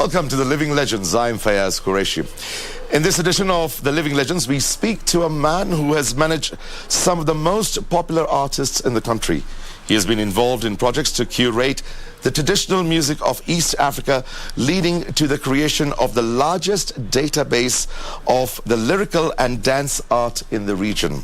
Welcome to The Living Legends. I'm Fayaz Qureshi. In this edition of The Living Legends, we speak to a man who has managed some of the most popular artists in the country. He has been involved in projects to curate the traditional music of East Africa, leading to the creation of the largest database of the lyrical and dance art in the region.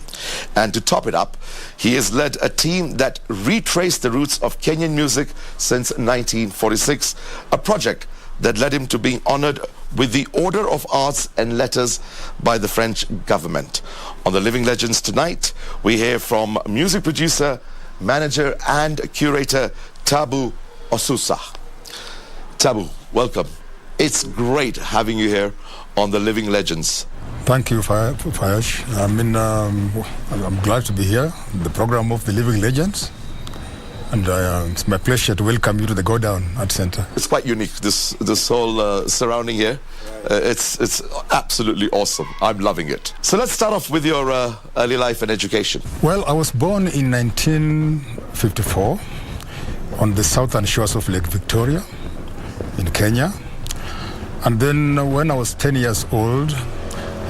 And to top it up, he has led a team that retraced the roots of Kenyan music since 1946, a project that led him to being honored with the Order of Arts and Letters by the French government. On The Living Legends tonight, we hear from music producer, manager and curator Tabu Osusa. Tabu, welcome. It's great having you here on The Living Legends. Thank you, Fayaz. I'm glad to be here, the program of The Living Legends. And it's my pleasure to welcome you to the Go Down Art Center. It's quite unique, this whole surrounding here. It's absolutely awesome. I'm loving it. So let's start off with your early life and education. Well, I was born in 1954 on the southern shores of Lake Victoria in Kenya. And then when I was 10 years old,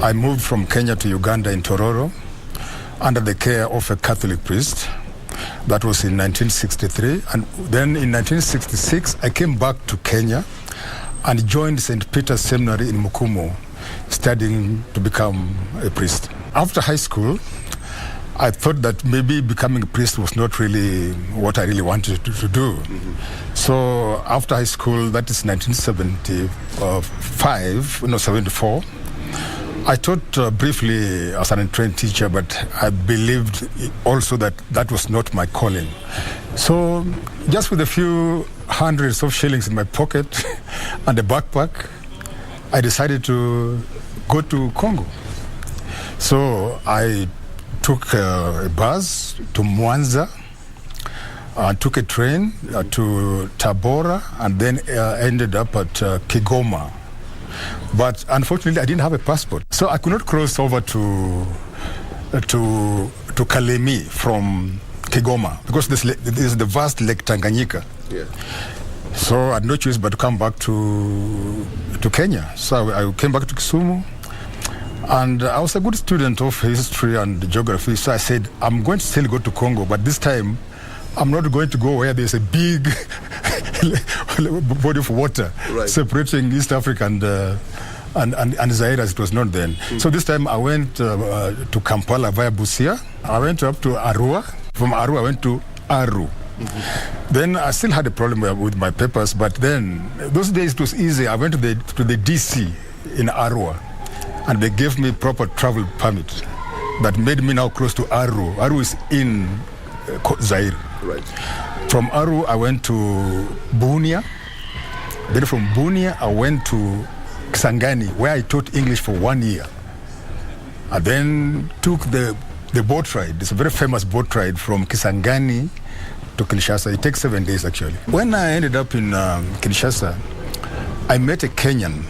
I moved from Kenya to Uganda in Tororo under the care of a Catholic priest. That was in 1963. And then in 1966, I came back to Kenya and joined St. Peter's Seminary in Mukumo, studying to become a priest. After high school, I thought that maybe becoming a priest was not really what I really wanted to do. So after high school, that is 1974, I taught briefly as an untrained teacher, but I believed also that that was not my calling. So just with a few hundreds of shillings in my pocket and a backpack, I decided to go to Congo. So I took a bus to Mwanza, took a train to Tabora, and then ended up at Kigoma. But unfortunately, I didn't have a passport, so I could not cross over to Kalemi from Kigoma because this is the vast Lake Tanganyika. Yeah. So I had no choice but to come back to Kenya. So I came back to Kisumu, and I was a good student of history and geography. So I said, I'm going to still go to Congo, but this time I'm not going to go where there's a big body of water separating East Africa and Zaire, as it was known then. So this time I went to Kampala via Busia. I went up to Arua. From Arua I went to Aru. Then I still had a problem with my papers, but then those days it was easy. I went to the DC in Arua, and they gave me proper travel permit that made me now close to Aru. Aru is in Zaire. Right. From Aru, I went to Bunia. Then from Bunia, I went to Kisangani, where I taught English for 1 year. I then took the boat ride. It's a very famous boat ride from Kisangani to Kinshasa. It takes 7 days, actually. When I ended up in Kinshasa, I met a Kenyan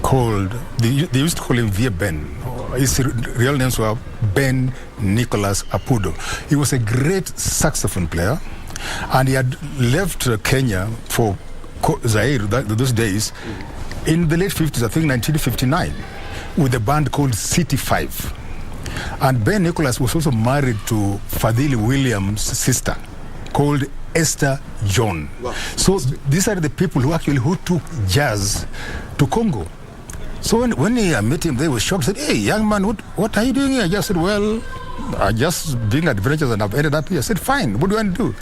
called, they used to call him Vie Ben. His real names were Ben Nicholas Apudo. He was a great saxophone player, and he had left Kenya for Zaire those days in the late 50s, I think 1959, with a band called City 5. And Ben Nicholas was also married to Fadhili Williams' sister, called Esther John. Wow. So these are the people who took jazz to Congo. So when I met him, they were shocked. Said, "Hey, young man, what are you doing here?" I just said, "Well, I'm just being adventurous and I've ended up here." I said, "Fine, what do you want to do?"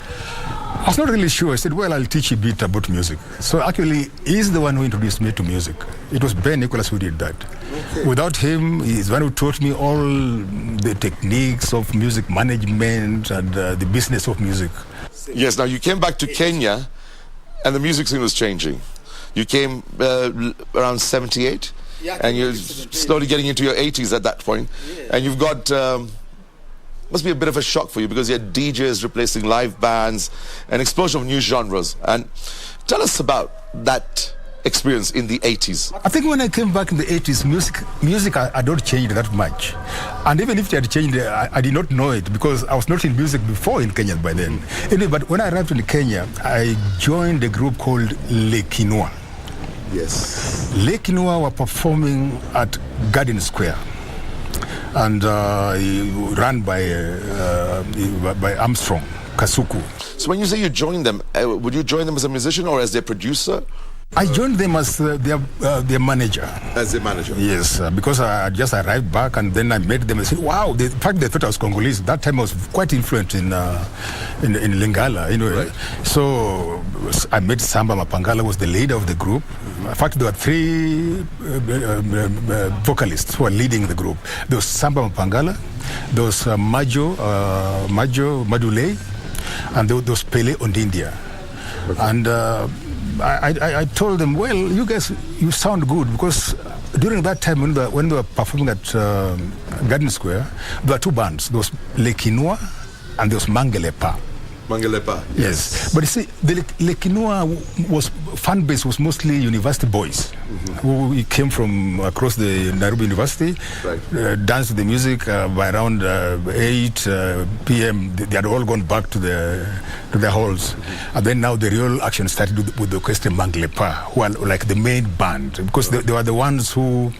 I was not really sure. I said, "Well, I'll teach you a bit about music." So actually, he's the one who introduced me to music. It was Ben Nicholas who did that. Okay. Without him, he's the one who taught me all the techniques of music management and the business of music. Yes, now you came back to Kenya and the music scene was changing. You came around 78? Yeah, and you're slowly getting into your 80s at that point. Yeah. And you've got, must be a bit of a shock for you because you had DJs replacing live bands, an explosion of new genres. And tell us about that experience in the 80s. I think when I came back in the 80s, music had not changed that much. And even if it had changed, I did not know it because I was not in music before in Kenya by then. Anyway, but when I arrived in Kenya, I joined a group called Le Quinoa. Yes. Lekinua were performing at Garden Square, and run by Armstrong Kasuku. So when you say you joined them, would you join them as a musician or as their producer? I joined them as their manager. As their manager? Yes, because I just arrived back, and then I met them and said, wow, in fact, they thought I was Congolese. That time I was quite influent in Lingala, you know. Right. So I met Samba Mapangala, was the leader of the group. In fact, there were three vocalists who were leading the group. There was Samba Mapangala, there was Majo Madule, and there was Pele Ondindia. Okay. And I told them, well, you guys, you sound good, because during that time when they were performing at Garden Square, there were two bands. There was Lekinua and there was Mangelepa. Mangelepa. Yes. But you see, the Lekinua fan base was mostly university boys who came from across the Nairobi University, right. Danced the music by around 8 p.m. They had all gone back to their halls. And then now the real action started with the orchestra Mangelepa, who are like the main band, because they were the ones who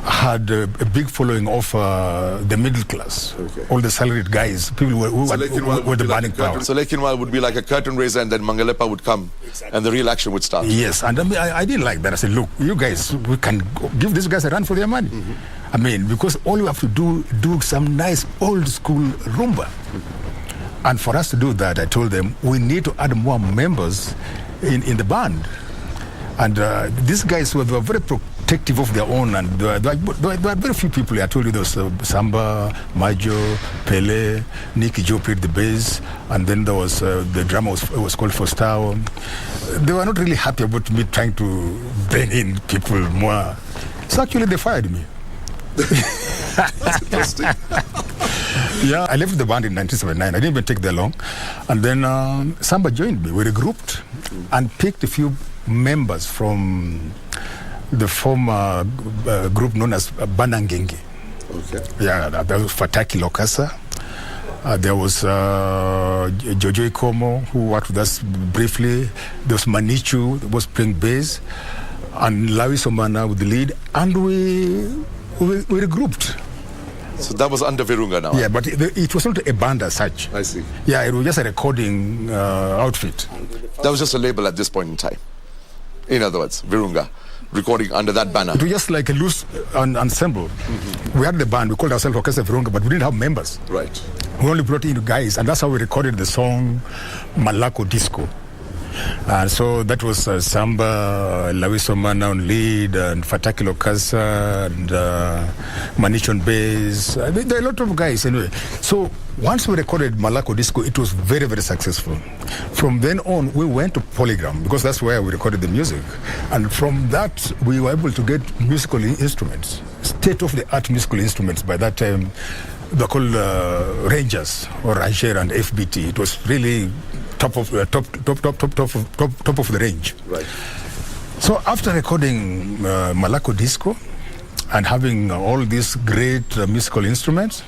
had a big following of the middle class. Okay. All the salaried guys, people who were the burning power. So Lekinwa would be like a curtain raiser, and then Mangelepa would come, exactly. And the real action would start. Yes, and I didn't like that. I said, look, you guys, we can give these guys a run for their money. I mean, because all you have to do some nice old school rumba. And for us to do that, I told them, we need to add more members in the band. And these guys were very protective of their own, and there were very few people. I told you there was Samba, Majo, Pele, Nicky Joe played the bass, and then there was the drummer was called Fostao. They were not really happy about me trying to bring in people more. So actually they fired me. That's interesting. Yeah, I left the band in 1979. I didn't even take that long. And then Samba joined me. We regrouped and picked a few members from the former group known as Banangenge. Okay. Yeah, there was Fataki Lokasa. There was Jojo Ikomo, who worked with us briefly. There was Manichu, who was playing bass, and Lawi Somana with the lead, and we regrouped. So that was under Virunga now? Yeah, but it was not a band as such. I see. Yeah, it was just a recording outfit. That was just a label at this point in time. In other words, Virunga, recording under that banner. It was just like a loose ensemble. We had the band, we called ourselves Orchestra Virunga, but we didn't have members. Right. We only brought in guys, and that's how we recorded the song Malako Disco. And so that was Samba, Lawiso Mana on lead, and Fataki Lokasa, and Manish on bass. There are a lot of guys anyway. So once we recorded Malako Disco, it was very, very successful. From then on, we went to Polygram, because that's where we recorded the music. And from that, we were able to get musical instruments, state-of-the-art musical instruments. By that time, they're called Rangers, or Ranger and FBT. It was really top of the range. Right. So after recording Malako Disco and having all these great musical instruments,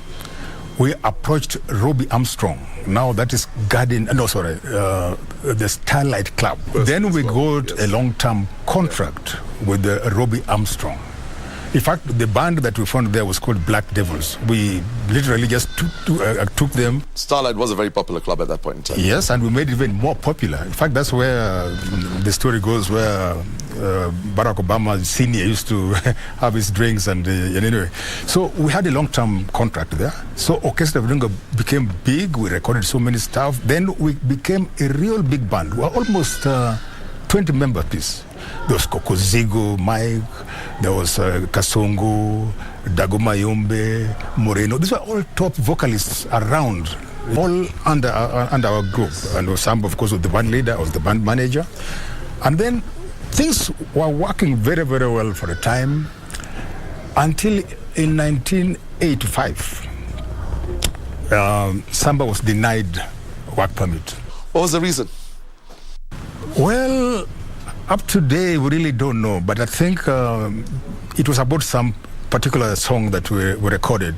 we approached Robbie Armstrong. Now that is the Starlight Club. Yes, then we got a long-term contract with Robbie Armstrong. In fact, the band that we found there was called Black Devils. We literally just took them. Starlight was a very popular club at that point in time. Yes, and we made it even more popular. In fact, that's where the story goes, where Barack Obama Sr. used to have his drinks and anyway. So we had a long-term contract there. So Orchestra Virunga became big. We recorded so many stuff. Then we became a real big band. We were almost 20-member piece. There was Kokozigo, Mike, there was Kasongo, Dagoma Yombe, Moreno. These were all top vocalists around, all under our group. And Samba, of course, was the band leader, was the band manager. And then things were working very, very well for a time until in 1985, Samba was denied work permit. What was the reason? Well, up to today, we really don't know, but I think it was about some particular song that we recorded.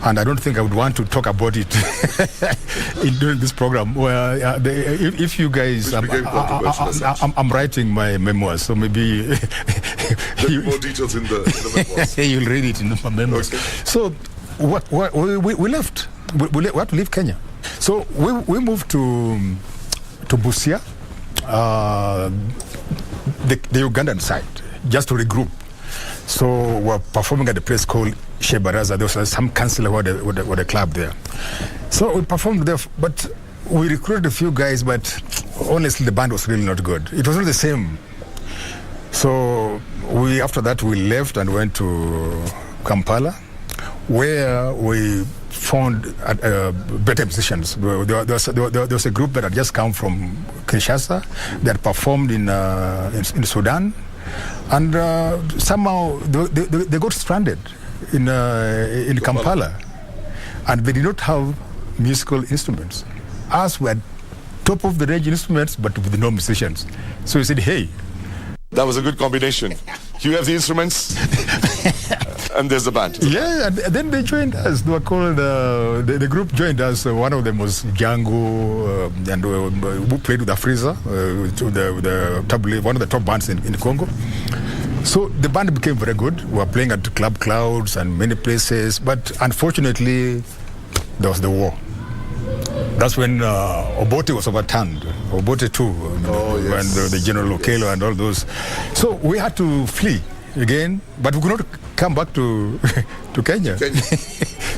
And I don't think I would want to talk about it during this program. Well, if you guys, I'm writing my memoirs, so maybe more details in the memoirs. You'll read it in my memoirs. Okay. So we left. We had to leave Kenya. So we moved to Busia, the Ugandan side, just to regroup. So we're performing at a place called Shebaraza. There was some councillor with a club there. So we performed there, but we recruited a few guys, but honestly the band was really not good. It was not the same. So after that we left and went to Kampala, where we found better musicians. There was a group that had just come from Kinshasa that performed in Sudan. And somehow they got stranded in Kampala, and they did not have musical instruments. Us were top of the range instruments, but with no musicians. So we said, hey. That was a good combination. You have the instruments, and there's the band. Yeah, and then they joined us. They were called, the group joined us. One of them was Django, and who played with Afriza, the Tabu, one of the top bands in Congo. So the band became very good. We were playing at Club Clouds and many places, but unfortunately, there was the war. That's when Obote was overturned. Obote too, when the General Okello and all those. So we had to flee again, but we could not come back to Kenya.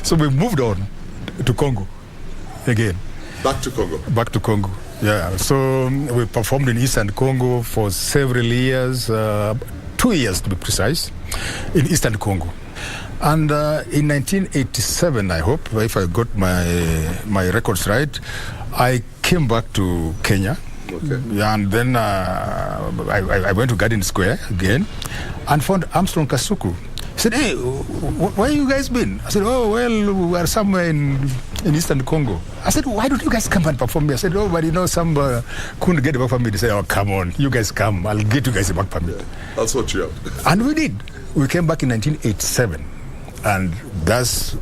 So we moved on to Congo again. Back to Congo? Back to Congo, yeah. So we performed in Eastern Congo for several years, 2 years to be precise, in Eastern Congo. And in 1987, I hope, if I got my records right, I came back to Kenya. Okay. And then I went to Garden Square again and found Armstrong Kasuku. He said, hey, where you guys been? I said, oh, well, we are somewhere in Eastern Congo. I said, why don't you guys come and perform here? I said, oh, but some couldn't get a work permit. They said, oh, come on, you guys come. I'll get you guys a work permit. Yeah, I'll sort you out. And we did. We came back in 1987. And that's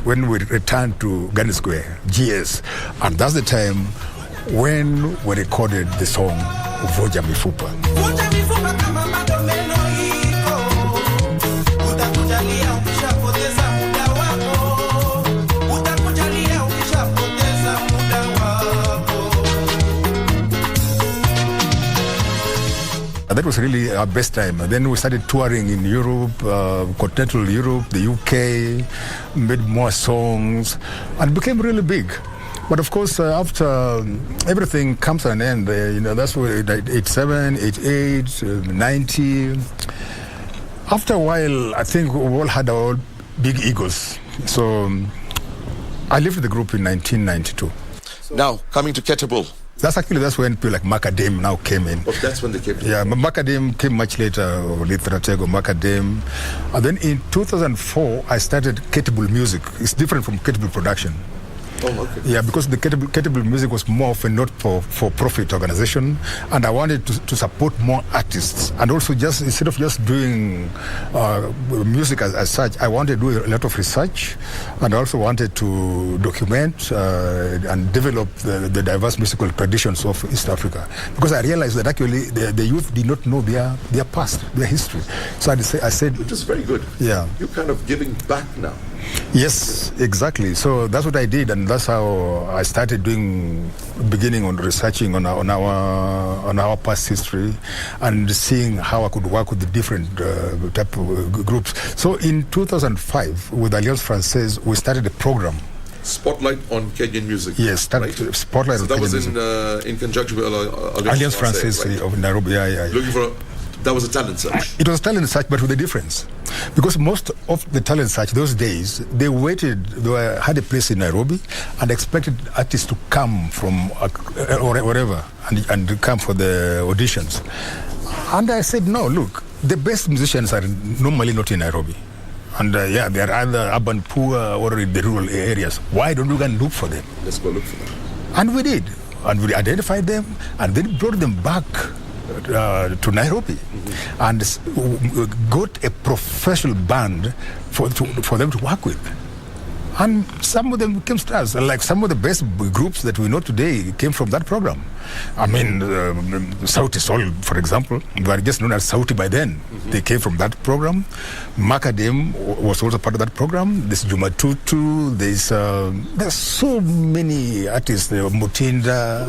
when we returned to Garden Square, GS. And that's the time when we recorded the song Voja Mifupa. That was really our best time. And then we started touring in Europe, continental Europe, the UK, made more songs, and became really big. But of course, after everything comes to an end, that's where 87, 88, 90. After a while, I think we all had our big egos. So I left the group in 1992. Now, coming to Ketebul. That's when people like Macadam now came in. Oh, that's when they came in. Yeah, Macadam came much later, Litratego, Macadam. And then in 2004, I started Ketebul Music. It's different from Ketebul Production. Oh, okay. Yeah, because the Ketebul Music was more of a not-for-profit organization, and I wanted to support more artists. And also, just instead of just doing music as such, I wanted to do a lot of research, and I also wanted to document and develop the diverse musical traditions of East Africa. Because I realized that actually the youth did not know their past, their history. So I said... Which is very good. Yeah. You're kind of giving back now. Yes, exactly. So that's what I did, and that's how I started beginning on researching on our past history, and seeing how I could work with the different type of groups. So in 2005, with Alliance Française, we started a program. Spotlight on Kenyan music. Yes, right? Spotlight on Kenyan music. So that was in conjunction with Alliance Française, right? Of Nairobi. Yeah. Looking for that was a talent search. It was a talent search, but with a difference. Because most of the talent search those days, they had a place in Nairobi and expected artists to come from or wherever and come for the auditions. And I said, no, look, the best musicians are normally not in Nairobi. And they are either urban poor or in the rural areas. Why don't we go and look for them? Let's go look for them. And we did. And we identified them and then brought them back to Nairobi and got a professional band for them to work with. And some of them became stars. Like some of the best groups that we know today came from that program. I mean, Sauti Sol, for example, they were just known as Sauti by then. They came from that program. Makadem was also part of that program. There's Juma Tutu. There's so many artists. Mutinda,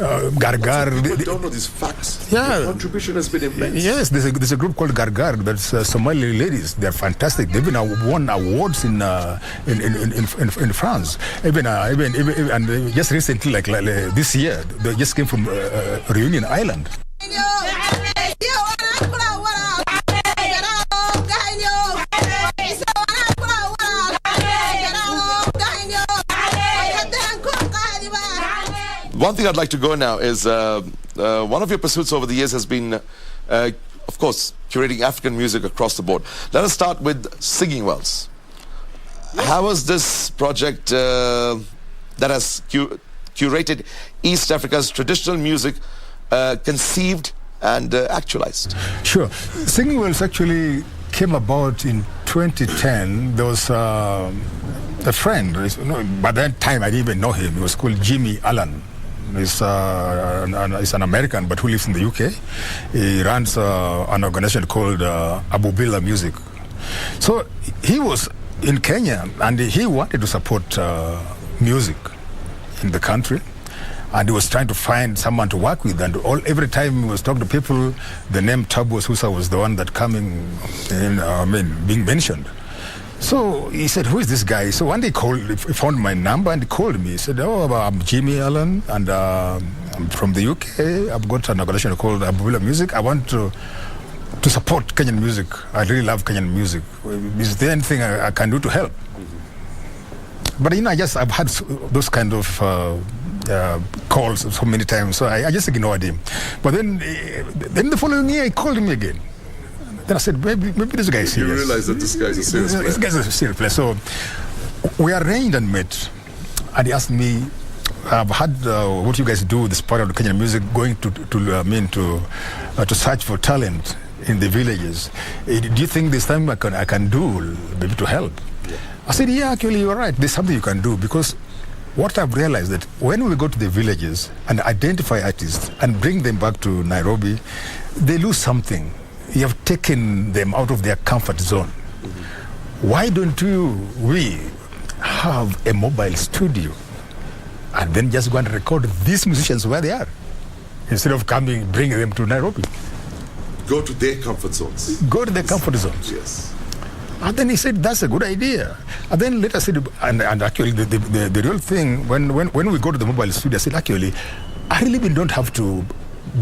Gargar. People don't know these facts. Yeah. The contribution has been immense. Yes, there's a group called Gargar. That's Somali ladies. They're fantastic. They've been won awards in France. Even and just recently, like this year, they just came from Reunion Island. One thing I'd like to go now is one of your pursuits over the years has been, of course, curating African music across the board. Let us start with Singing Wells. How was this project that has curated East Africa's traditional music conceived and actualized? Sure. Singing Wells actually came about in 2010. There was a friend, by that time I didn't even know him. He was called Jimmy Allen. He's an American, but who lives in the UK. He runs an organization called Abubila Music. So he was in Kenya, and he wanted to support music in the country. And he was trying to find someone to work with. And every time he was talking to people, the name Tabu Osusa was the one that being mentioned. So he said, who is this guy? So one day he found my number and he called me. He said, I'm Jimmy Allen and I'm from the UK. I've got an organization called Abubila Music. I want to support Kenyan music. I really love Kenyan music. Is there anything I can do to help? But I've had those kind of calls so many times, so I just ignored him. But then the following year he called me again. Then I said, maybe this guy is serious. You realize that this guy is a serious player. This guy is a serious player. So we arranged and met, and he asked me, I've had what you guys do, this part of the Kenyan music, going to search for talent in the villages. Do you think this time I can do maybe to help? Yeah. I said, yeah, actually you're right. There's something you can do, because what I've realized that when we go to the villages and identify artists and bring them back to Nairobi, they lose something. You have taken them out of their comfort zone. Why don't we have a mobile studio and then just go and record these musicians where they are, instead of bringing them to Nairobi? Go to their comfort zones. Go to their comfort zones. Yes. And then he said, that's a good idea. And then later said, and actually the real thing, when we go to the mobile studio, I said, actually, I really don't have to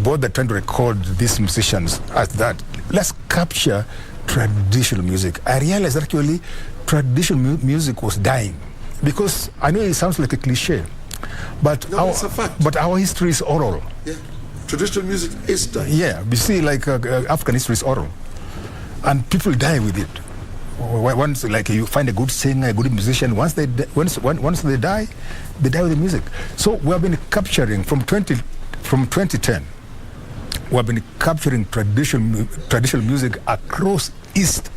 bother trying to record these musicians as that. Let's capture traditional music. I realized that actually traditional music was dying, because I know it sounds like a cliche, but it's a fact. But our history is oral. Yeah, traditional music is dying. Yeah, you see, like African history is oral, and people die with it. Once, like, you find a good singer, a good musician, once they die, they die with the music. So we have been capturing from 2010. We have been capturing traditional music across East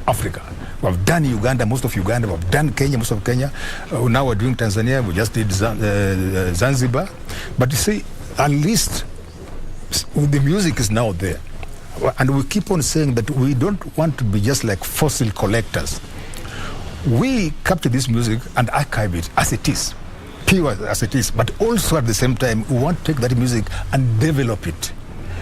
Africa. We have done Uganda, most of Uganda. We have done Kenya, most of Kenya. Now we're doing Tanzania. We just did Zanzibar. But you see, at least the music is now there. And we keep on saying that we don't want to be just like fossil collectors. We capture this music and archive it as it is, pure as it is. But also at the same time, we want to take that music and develop it,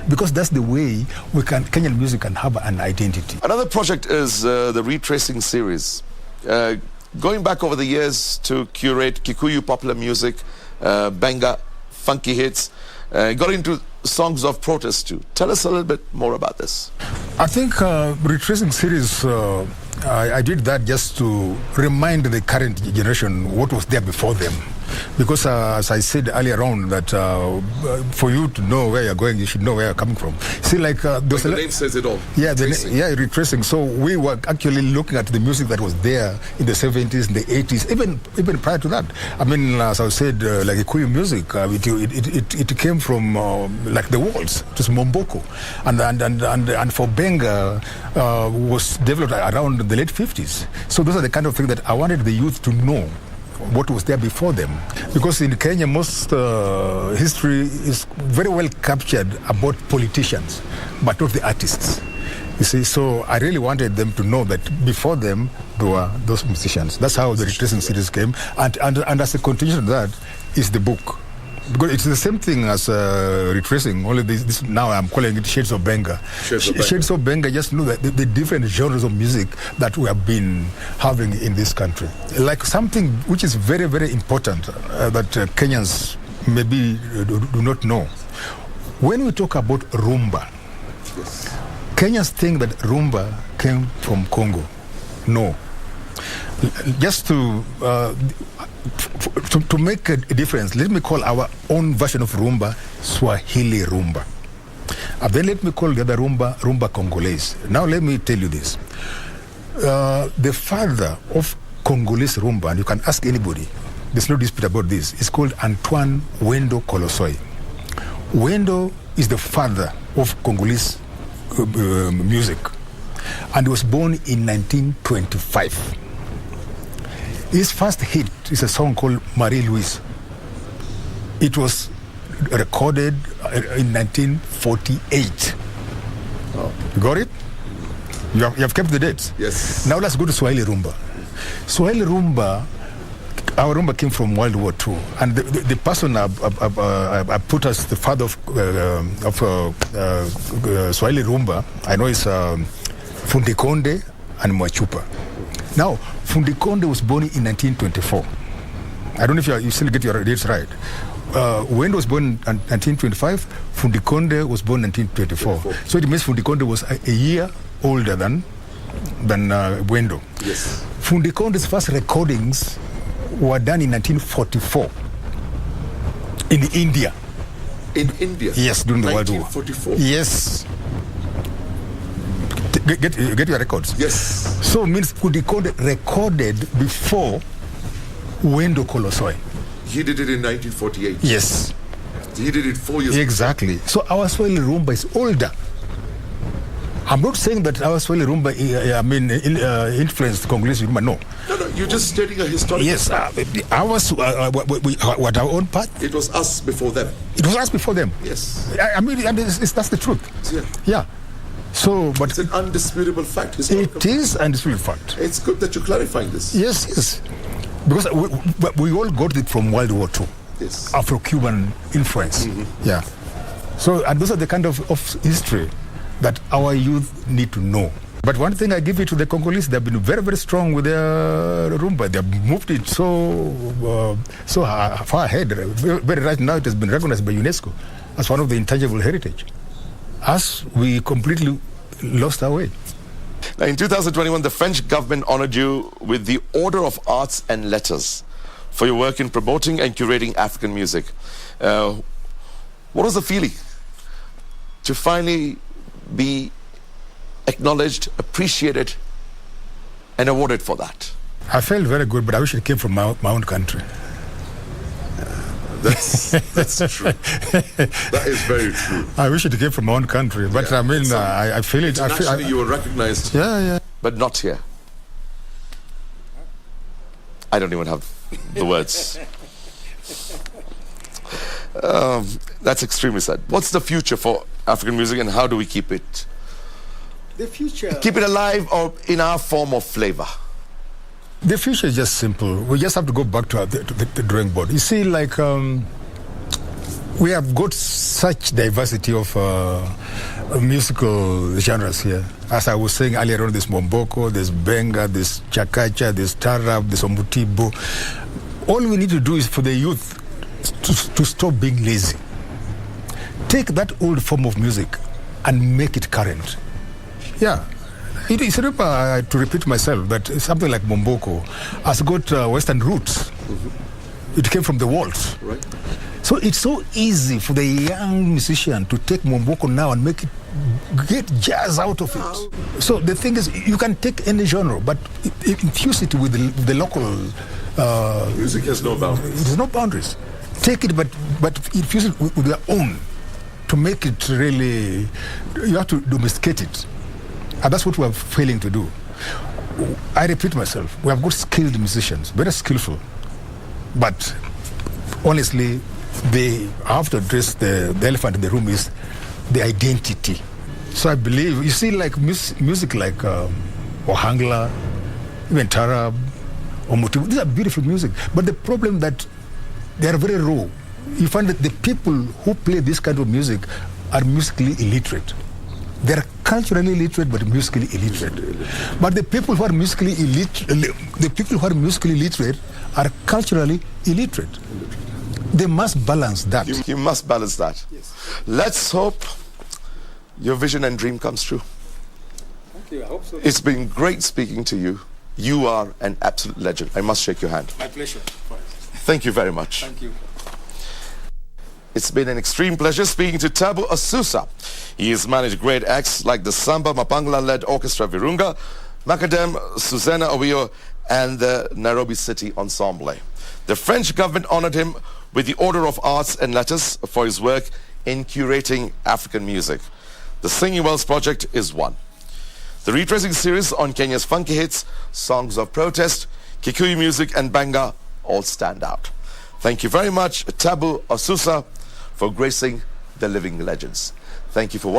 because that's the way Kenyan music can have an identity. Another project is the Retracing series. Going back over the years to curate Kikuyu popular music, Benga, funky hits, got into songs of protest too. Tell us a little bit more about this. I think Retracing series, I did that just to remind the current generation what was there before them. Because as I said earlier on, that for you to know where you're going, you should know where you're coming from. See, like the name says it all. Yeah, retracing. So we were actually looking at the music that was there in the 70s, in the 80s, even prior to that. I mean, as I said, like Kikuyu music, it came from like the walls. It was Momboko, and for Benga was developed around the late 50s. So those are the kind of things that I wanted the youth to know what was there before them. Because in Kenya, most history is very well captured about politicians, but not the artists. You see, so I really wanted them to know that before them, there were those musicians. That's how the retracing series came. And as a continuation of that is the book. Because it's the same thing as retracing, only this now I'm calling it Shades of Benga. Shades of Benga, just know that the different genres of music that we have been having in this country. Like something which is very, very important that Kenyans maybe do not know. When we talk about rumba, yes, Kenyans think that rumba came from Congo. No. Just to make a difference, let me call our own version of rumba Swahili rumba. And then let me call the other rumba Congolese. Now let me tell you this. The father of Congolese rumba, and you can ask anybody, there's no dispute about this, is called Antoine Wendo Kolosoi. Wendo is the father of Congolese music, and he was born in 1925. His first hit is a song called Marie-Louise. It was recorded in 1948. Oh. You got it? You have kept the dates? Yes. Now let's go to Swahili rumba. Swahili rumba, our rumba came from World War II. And the person I put as the father of Swahili rumba, I know is Fundi Konde and Mwachupa. Now, Fundi Konde was born in 1924. I don't know if you still get your dates right. Wendo was born in 1925. Fundi Konde was born in 1924. So it means Fundi Konde was a year older than Wendo. Yes. Fundi Konde's first recordings were done in 1944 in India. In India? Yes, during the World War. 1944? Yes. Get your records. Yes. So it means Fundi Konde recorded before Wendo Kolosoi. He did it in 1948. Yes. He did it 4 years exactly. So our Swahili rumba is older. I'm not saying that our Swahili rumba, influenced Congolese rumba. No. No, you're just stating a historical. Yes, ours, what our own part. It was us before them. It was us before them. Yes. That's the truth. Yeah. So, but it's an undisputable fact. It is undisputable fact. It's good that you're clarifying this. Yes. Because we all got it from World War II. Yes. Afro-Cuban influence. Mm-hmm. Yeah. So, and those are the kind of history that our youth need to know. But one thing I give it to the Congolese, they've been very, very strong with their rumba. They've moved it so far ahead. Very right now, it has been recognized by UNESCO as one of the intangible heritage. Us, we completely lost our way. Now, in 2021, the French government honored you with the Order of Arts and Letters for your work in promoting and curating African music. What was the feeling to finally be acknowledged, appreciated, and awarded for that? I felt very good, but I wish it came from my own country. That's true. That is very true. I wish it came from my own country, but I mean, I feel it. Internationally, you were recognized. Yeah. But not here. I don't even have the words. That's extremely sad. What's the future for African music, and how do we keep it? The future. Keep it alive, or in our form of flavor? The future is just simple. We just have to go back to the drawing board. You see, like, we have got such diversity of musical genres here. As I was saying earlier on, there's Momboko, there's Benga, there's Chakacha, there's Tarab, there's Omutibo. All we need to do is for the youth to stop being lazy. Take that old form of music and make it current. Yeah. It is to repeat myself that something like Momboko has got Western roots. Mm-hmm. It came from the waltz. Right. So it's so easy for the young musician to take Momboko now and get jazz out of it. So the thing is, you can take any genre, but infuse it with the local. Music has no boundaries. It has no boundaries. Take it, but infuse it with your own to make it really. You have to domesticate it, and that's what we are failing to do. I repeat myself: we have got skilled musicians, very skillful, but honestly, they have to address the elephant in the room is the identity. So I believe, you see, like music like Ohangla, even Tarab, or Motivo, these are beautiful music. But the problem that they are very raw. You find that the people who play this kind of music are musically illiterate. They are culturally literate but musically illiterate. But the people who are musically illiterate are culturally illiterate. They must balance that. You must balance that. Yes. Let's hope your vision and dream comes true. Thank you. I hope so. It's been great speaking to you. You are an absolute legend. I must shake your hand. My pleasure. Thank you very much. Thank you. It's been an extreme pleasure speaking to Tabu Osusa. He has managed great acts like the Samba Mapangala-led Orchestra Virunga, Macadam, Susanna Owio, and the Nairobi City Ensemble. The French government honored him with the Order of Arts and Letters for his work in curating African music. The Singing Wells project is one. The retracing series on Kenya's funky hits, songs of protest, Kikuyu music and Banga all stand out. Thank you very much, Tabu Osusa, for gracing the living legends. Thank you for watching.